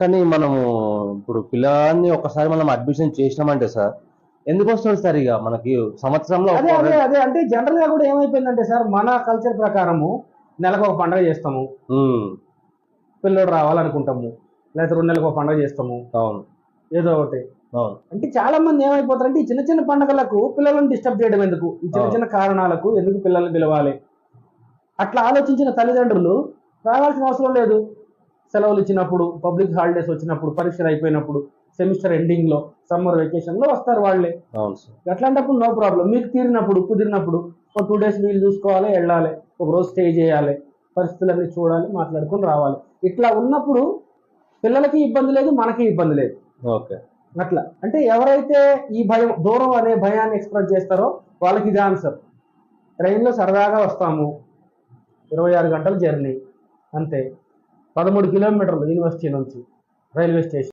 కానీ మనము ఇప్పుడు పిల్లాన్ని ఒకసారి మనం అడ్మిషన్ చేసినామంటే సార్ ఎందుకు వస్తుంది సార్ ఇక మనకి సంవత్సరంలో అదే అదే అదే అంటే జనరల్ గా కూడా ఏమైపోయిందంటే సార్, మన కల్చర్ ప్రకారము నెలకు ఒక పండుగ చేస్తాము, పిల్లోడు రావాలనుకుంటాము, లేకపోతే 2 నెలలకు ఒక పండుగ చేస్తాము, అవును ఏదో ఒకటి. అవును అంటే చాలా మంది ఏమైపోతారంటే ఈ చిన్న చిన్న పండుగలకు పిల్లలను డిస్టర్బ్ చేయడం ఎందుకు, ఈ చిన్న చిన్న కారణాలకు ఎందుకు పిల్లల్ని పిలవాలి, అట్లా ఆలోచించిన తల్లిదండ్రులు రావాల్సిన అవసరం లేదు. సెలవులు ఇచ్చినప్పుడు, పబ్లిక్ హాలిడేస్ వచ్చినప్పుడు, పరీక్షలు అయిపోయినప్పుడు, సెమిస్టర్ ఎండింగ్ లో, సమ్మర్ వెకేషన్ లో వస్తారు వాళ్ళే. అవును సార్. అట్లాంటప్పుడు నో ప్రాబ్లం. మీకు కుదిరినప్పుడు ఒక 2 days వీలు చూసుకోవాలి, వెళ్ళాలి, ఒక రోజు స్టే చేయాలి, పరిస్థితులన్నీ చూడాలి, మాట్లాడుకొని రావాలి. ఇట్లా ఉన్నప్పుడు పిల్లలకి ఇబ్బంది లేదు, మనకి ఇబ్బంది లేదు. ఓకే. అట్లా అంటే ఎవరైతే ఈ భయం, దూరం అనే భయాన్ని ఎక్స్ప్రెస్ చేస్తారో వాళ్ళకి ఇది ఆన్సర్. ట్రైన్లో సరదాగా వస్తాము, 26 గంటల జర్నీ అంతే, 13 కిలోమీటర్లు యూనివర్సిటీ నుంచి రైల్వే స్టేషన్.